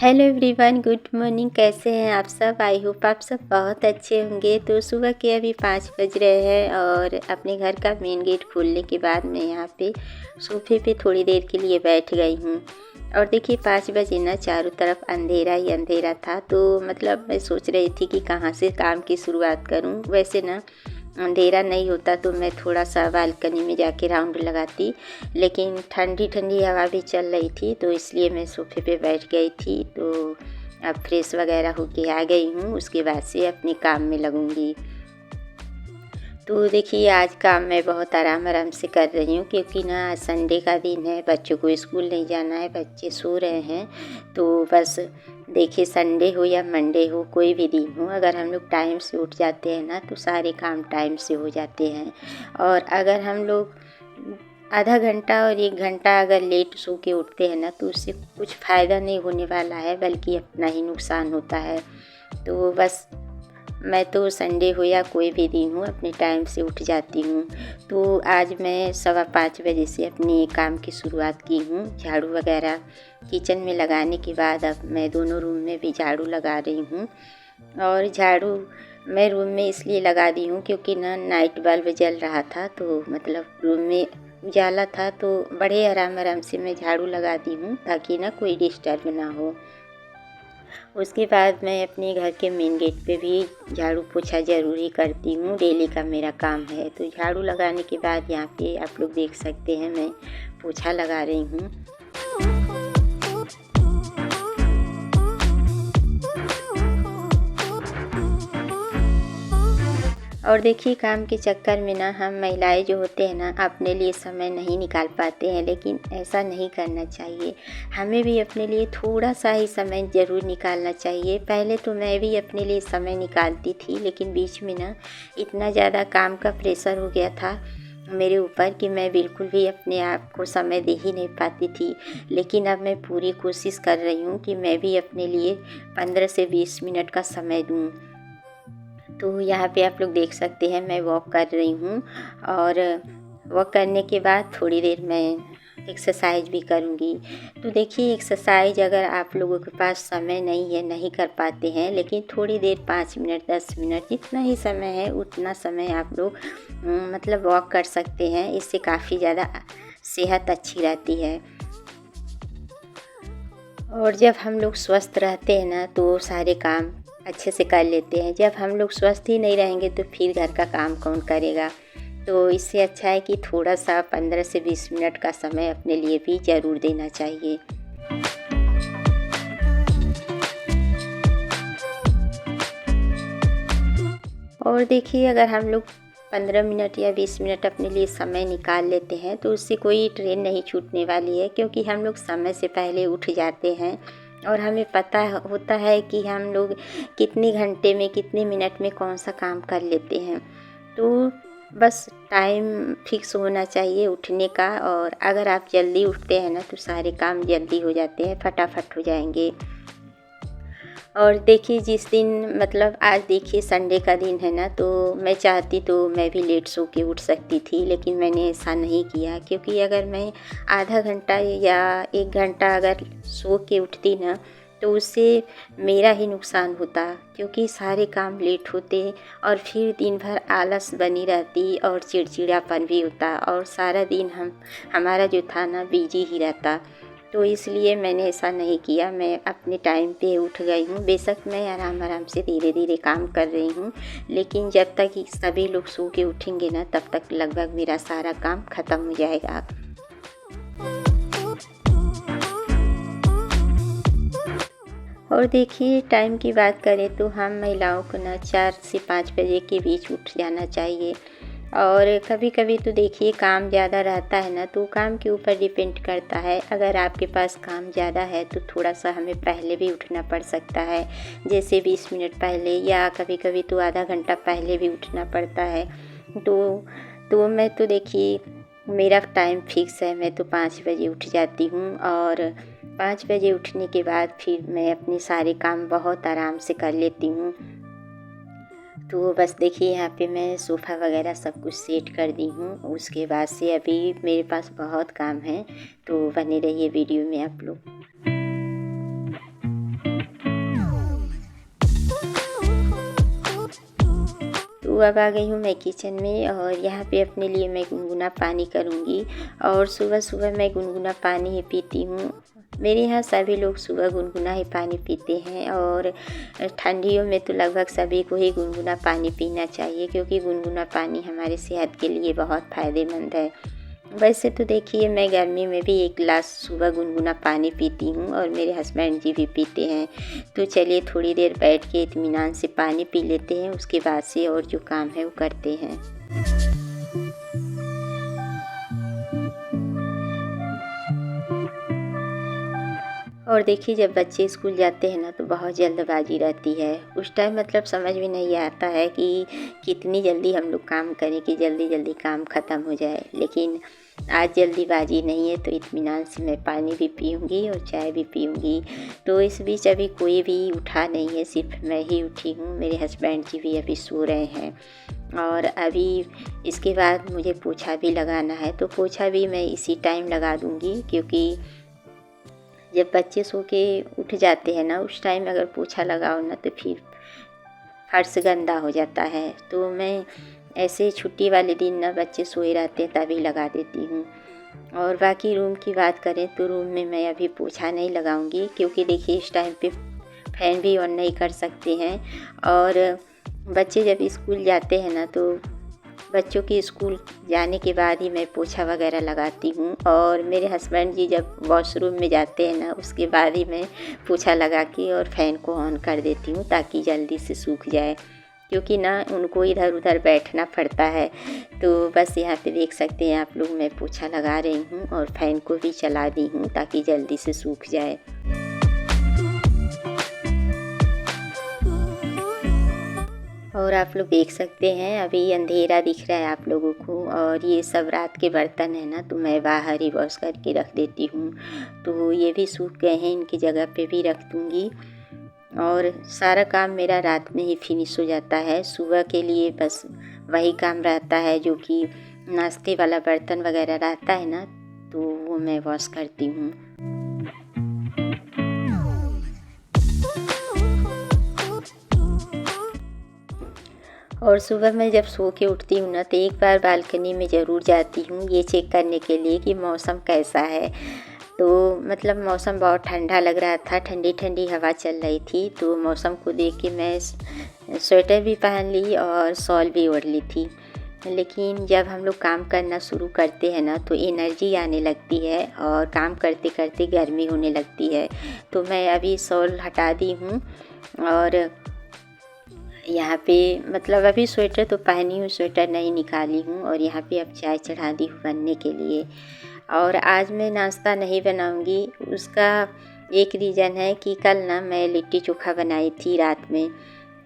Hello everyone, good morning. कैसे हैं आप सब? आई होप आप सब बहुत अच्छे होंगे। तो सुबह के अभी 5 बज रहे हैं और अपने घर का मेन गेट खोलने के बाद मैं यहाँ पे सोफे पे थोड़ी देर के लिए बैठ गई हूँ। और देखिए 5 बजे ना चारों तरफ अंधेरा ही अंधेरा था। तो मतलब मैं सोच रही थी कि कहाँ से काम की शुरुआत करूँ। वैसे ना अंधेरा नहीं होता तो मैं थोड़ा सा बालकनी में जाके राउंड लगाती, लेकिन ठंडी ठंडी हवा भी चल रही थी तो इसलिए मैं सोफे पे बैठ गई थी। तो अब फ्रेश वगैरह होके आ गई हूँ, उसके बाद से अपने काम में लगूंगी। तो देखिए आज काम मैं बहुत आराम आराम से कर रही हूँ, क्योंकि ना आज संडे का दिन है, बच्चों को स्कूल नहीं जाना है, बच्चे सो रहे हैं। तो बस देखिए संडे हो या मंडे हो, कोई भी दिन हो, अगर हम लोग टाइम से उठ जाते हैं ना तो सारे काम टाइम से हो जाते हैं। और अगर हम लोग आधा घंटा और 1 घंटा अगर लेट सो के उठते हैं ना तो उससे कुछ फ़ायदा नहीं होने वाला है, बल्कि अपना ही नुकसान होता है। तो बस मैं तो संडे हो या कोई भी दिन हो अपने टाइम से उठ जाती हूँ। तो आज मैं 5:15 बजे से अपने काम की शुरुआत की हूँ। झाड़ू वगैरह किचन में लगाने के बाद अब मैं दोनों रूम में भी झाड़ू लगा रही हूँ। और झाड़ू मैं रूम में इसलिए लगा दी हूँ क्योंकि ना नाइट बल्ब जल रहा था, तो मतलब रूम में उजाला था, तो बड़े आराम आराम से मैं झाड़ू लगा दी हूँ ताकि ना कोई डिस्टर्ब ना हो। उसके बाद मैं अपने घर के मेन गेट पे भी झाड़ू पोछा ज़रूरी करती हूँ, डेली का मेरा काम है। तो झाड़ू लगाने के बाद यहाँ पे आप लोग देख सकते हैं मैं पोछा लगा रही हूँ। और देखिए काम के चक्कर में ना हम महिलाएं जो होते हैं ना अपने लिए समय नहीं निकाल पाते हैं, लेकिन ऐसा नहीं करना चाहिए। हमें भी अपने लिए थोड़ा सा ही समय ज़रूर निकालना चाहिए। पहले तो मैं भी अपने लिए समय निकालती थी, लेकिन बीच में ना इतना ज़्यादा काम का प्रेशर हो गया था मेरे ऊपर कि मैं बिल्कुल भी अपने आप को समय दे ही नहीं पाती थी। लेकिन अब मैं पूरी कोशिश कर रही हूँ कि मैं भी अपने लिए 15 से 20 मिनट का समय दूँ। तो यहाँ पे आप लोग देख सकते हैं मैं वॉक कर रही हूँ, और वॉक करने के बाद थोड़ी देर मैं एक्सरसाइज भी करूँगी। तो देखिए एक्सरसाइज अगर आप लोगों के पास समय नहीं है, नहीं कर पाते हैं, लेकिन थोड़ी देर 5 मिनट 10 मिनट जितना ही समय है उतना समय आप लोग मतलब वॉक कर सकते हैं। इससे काफ़ी ज़्यादा सेहत अच्छी रहती है। और जब हम लोग स्वस्थ रहते हैं ना तो सारे काम अच्छे से कर लेते हैं। जब हम लोग स्वस्थ ही नहीं रहेंगे तो फिर घर का काम कौन करेगा। तो इससे अच्छा है कि थोड़ा सा 15 से 20 मिनट का समय अपने लिए भी ज़रूर देना चाहिए। और देखिए अगर हम लोग 15 मिनट या 20 मिनट अपने लिए समय निकाल लेते हैं तो उससे कोई ट्रेन नहीं छूटने वाली है, क्योंकि हम लोग समय से पहले उठ जाते हैं और हमें पता होता है कि हम लोग कितने घंटे में कितने मिनट में कौन सा काम कर लेते हैं। तो बस टाइम फिक्स होना चाहिए उठने का, और अगर आप जल्दी उठते हैं ना तो सारे काम जल्दी हो जाते हैं, फटाफट हो जाएंगे। और देखिए जिस दिन मतलब आज देखिए संडे का दिन है ना, तो मैं चाहती तो मैं भी लेट सो के उठ सकती थी, लेकिन मैंने ऐसा नहीं किया, क्योंकि अगर मैं आधा घंटा या 1 घंटा अगर सो के उठती ना तो उससे मेरा ही नुकसान होता, क्योंकि सारे काम लेट होते और फिर दिन भर आलस बनी रहती और चिड़चिड़ापन भी होता, और सारा दिन हमारा जो था ना बिजी ही रहता। तो इसलिए मैंने ऐसा नहीं किया, मैं अपने टाइम पे उठ गई हूँ। बेशक मैं आराम आराम से धीरे धीरे काम कर रही हूँ, लेकिन जब तक कि सभी लोग सो के उठेंगे ना तब तक लगभग मेरा सारा काम ख़त्म हो जाएगा। और देखिए टाइम की बात करें तो हम महिलाओं को ना 4 से 5 बजे के बीच उठ जाना चाहिए। और कभी कभी तो देखिए काम ज़्यादा रहता है ना, तो काम के ऊपर डिपेंड करता है। अगर आपके पास काम ज़्यादा है तो थोड़ा सा हमें पहले भी उठना पड़ सकता है, जैसे 20 मिनट पहले, या कभी कभी तो आधा घंटा पहले भी उठना पड़ता है। तो मैं तो देखिए मेरा टाइम फिक्स है, मैं तो 5 बजे उठ जाती हूँ, और 5 बजे उठने के बाद फिर मैं अपने सारे काम बहुत आराम से कर लेती हूँ। तो बस देखिए यहाँ पे मैं सोफ़ा वगैरह सब कुछ सेट कर दी हूँ। उसके बाद से अभी मेरे पास बहुत काम है, तो बने रहिए वीडियो में आप लोग। तो अब आ गई हूँ मैं किचन में और यहाँ पे अपने लिए मैं गुनगुना पानी करूँगी। और सुबह सुबह मैं गुनगुना पानी ही पीती हूँ। मेरे यहाँ सभी लोग सुबह गुनगुना ही पानी पीते हैं और ठंडियों में तो लगभग सभी को ही गुनगुना पानी पीना चाहिए, क्योंकि गुनगुना पानी हमारी सेहत के लिए बहुत फ़ायदेमंद है। वैसे तो देखिए, मैं गर्मी में भी 1 गिलास सुबह गुनगुना पानी पीती हूँ और मेरे हस्बैंड जी भी पीते हैं। तो चलिए थोड़ी देर बैठ के इत्मीनान से पानी पी लेते हैं, उसके बाद से और जो काम है वो करते हैं। और देखिए, जब बच्चे स्कूल जाते हैं ना तो बहुत जल्दबाजी रहती है। उस टाइम मतलब समझ में नहीं आता है कि कितनी जल्दी हम लोग काम करें कि जल्दी जल्दी काम ख़त्म हो जाए। लेकिन आज जल्दीबाजी नहीं है, तो इत्मीनान से मैं पानी भी पीऊँगी और चाय भी पीऊँगी। तो इस बीच अभी कोई भी उठा नहीं है, सिर्फ मैं ही उठी हूँ। मेरे हस्बैंड जी भी अभी सो रहे हैं और अभी इसके बाद मुझे पोछा भी लगाना है। तो पोछा भी मैं इसी टाइम लगा दूँगी, क्योंकि जब बच्चे सो के उठ जाते हैं ना, उस टाइम अगर पोछा लगाओ ना तो फिर फर्श गंदा हो जाता है। तो मैं ऐसे छुट्टी वाले दिन ना बच्चे सोए रहते हैं तभी लगा देती हूँ। और बाकी रूम की बात करें तो रूम में मैं अभी पोछा नहीं लगाऊंगी, क्योंकि देखिए इस टाइम पे फ़ैन भी ऑन नहीं कर सकते हैं। और बच्चे जब स्कूल जाते हैं ना तो बच्चों के स्कूल जाने के बाद ही मैं पोछा वगैरह लगाती हूँ। और मेरे हस्बैंड जी जब वॉशरूम में जाते हैं ना, उसके बाद ही मैं पोछा लगा के और फ़ैन को ऑन कर देती हूँ, ताकि जल्दी से सूख जाए, क्योंकि ना उनको इधर उधर बैठना पड़ता है। तो बस यहाँ पे देख सकते हैं आप लोग, मैं पोछा लगा रही हूँ और फ़ैन को भी चला दी हूँ ताकि जल्दी से सूख जाए। और आप लोग देख सकते हैं अभी अंधेरा दिख रहा है आप लोगों को, और ये सब रात के बर्तन है ना, तो मैं बाहर ही वॉश करके रख देती हूँ। तो ये भी सूख गए हैं, इनकी जगह पे भी रख दूँगी। और सारा काम मेरा रात में ही फिनिश हो जाता है। सुबह के लिए बस वही काम रहता है, जो कि नाश्ते वाला बर्तन वगैरह रहता है ना, तो वो मैं वॉश करती हूँ। और सुबह मैं जब सो के उठती हूँ ना, तो एक बार बालकनी में ज़रूर जाती हूँ ये चेक करने के लिए कि मौसम कैसा है। तो मतलब मौसम बहुत ठंडा लग रहा था, ठंडी ठंडी हवा चल रही थी। तो मौसम को देख के मैं स्वेटर भी पहन ली और शॉल भी ओढ़ ली थी। लेकिन जब हम लोग काम करना शुरू करते हैं ना, तो एनर्जी आने लगती है और काम करते करते गर्मी होने लगती है। तो मैं अभी शॉल हटा दी हूँ और यहाँ पे मतलब अभी स्वेटर तो पहनी हूँ, स्वेटर नहीं निकाली हूँ। और यहाँ पे अब चाय चढ़ा दी हूँ बनने के लिए। और आज मैं नाश्ता नहीं बनाऊँगी, उसका एक रीज़न है कि कल ना मैं लिट्टी चोखा बनाई थी रात में।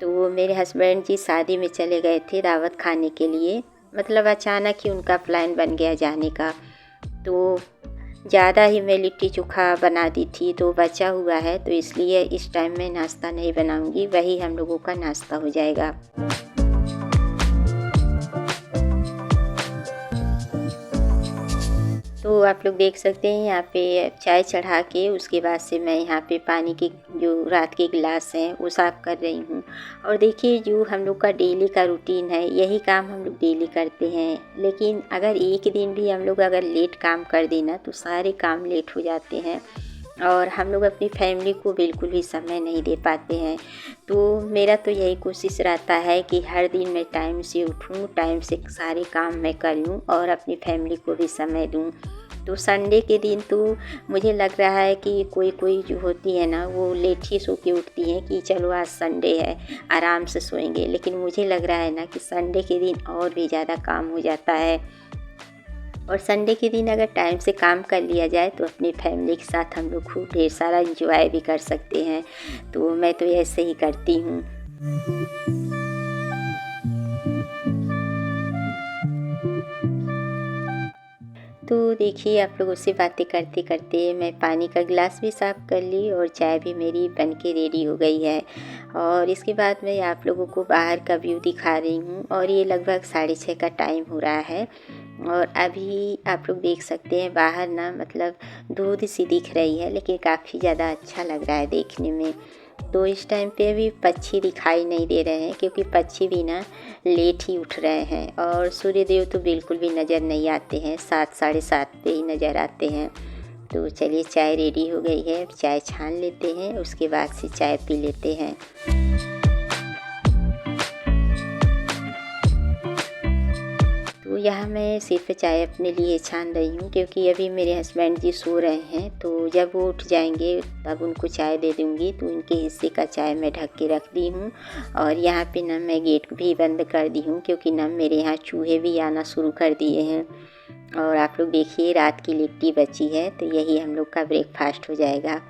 तो मेरे हस्बैंड जी शादी में चले गए थे दावत खाने के लिए, मतलब अचानक ही उनका प्लान बन गया जाने का। तो ज़्यादा ही मैं लिट्टी चोखा बना दी थी, तो बचा हुआ है, तो इसलिए इस टाइम मैं नाश्ता नहीं बनाऊंगी, वही हम लोगों का नाश्ता हो जाएगा। तो आप लोग देख सकते हैं यहाँ पे चाय चढ़ा के उसके बाद से मैं यहाँ पे पानी के जो रात के गिलास हैं वो साफ़ कर रही हूँ। और देखिए, जो हम लोग का डेली का रूटीन है, यही काम हम लोग डेली करते हैं। लेकिन अगर एक दिन भी हम लोग अगर लेट काम कर देना, तो सारे काम लेट हो जाते हैं और हम लोग अपनी फैमिली को बिल्कुल भी समय नहीं दे पाते हैं। तो मेरा तो यही कोशिश रहता है कि हर दिन मैं टाइम से उठूँ, टाइम से सारे काम मैं कर लूँ और अपनी फैमिली को भी समय दूँ। तो संडे के दिन तो मुझे लग रहा है कि कोई जो होती है ना, वो लेट ही सो के उठती हैं कि चलो आज संडे है, आराम से सोएंगे। लेकिन मुझे लग रहा है ना कि संडे के दिन और भी ज़्यादा काम हो जाता है। और संडे के दिन अगर टाइम से काम कर लिया जाए तो अपनी फैमिली के साथ हम लोग खूब ढेर सारा एंजॉय भी कर सकते हैं। तो मैं तो ऐसे ही करती हूँ। तो देखिए, आप लोगों से बातें करते करते मैं पानी का गिलास भी साफ़ कर ली और चाय भी मेरी बन के रेडी हो गई है। और इसके बाद मैं आप लोगों को बाहर का व्यू दिखा रही हूँ। और ये लगभग 6:30 का टाइम हो रहा है और अभी आप लोग देख सकते हैं बाहर ना, मतलब धुंध सी दिख रही है, लेकिन काफ़ी ज़्यादा अच्छा लग रहा है देखने में। तो इस टाइम पे अभी पक्षी दिखाई नहीं दे रहे हैं, क्योंकि पक्षी भी ना लेट ही उठ रहे हैं। और सूर्यदेव तो बिल्कुल भी नज़र नहीं आते हैं, 7 साढ़े 7 पे ही नज़र आते हैं। तो चलिए चाय रेडी हो गई है, चाय छान लेते हैं, उसके बाद से चाय पी लेते हैं। तो यहाँ मैं सिर्फ चाय अपने लिए छान रही हूँ, क्योंकि अभी मेरे हस्बैंड जी सो रहे हैं। तो जब वो उठ जाएंगे तब उनको चाय दे दूँगी। तो उनके हिस्से का चाय मैं ढक के रख दी हूँ। और यहाँ पे ना मैं गेट भी बंद कर दी हूँ, क्योंकि ना मेरे यहाँ चूहे भी आना शुरू कर दिए हैं। और आप लोग देखिए रात की लिट्टी बची है, तो यही हम लोग का ब्रेकफास्ट हो जाएगा।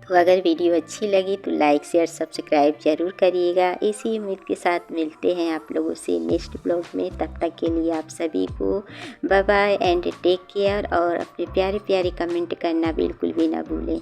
तो अगर वीडियो अच्छी लगी तो लाइक शेयर सब्सक्राइब ज़रूर करिएगा। इसी उम्मीद के साथ मिलते हैं आप लोगों से नेक्स्ट ब्लॉग में। तब तक के लिए आप सभी को bye bye and take care. और अपने प्यारे प्यारे कमेंट करना बिल्कुल भी ना भूलें।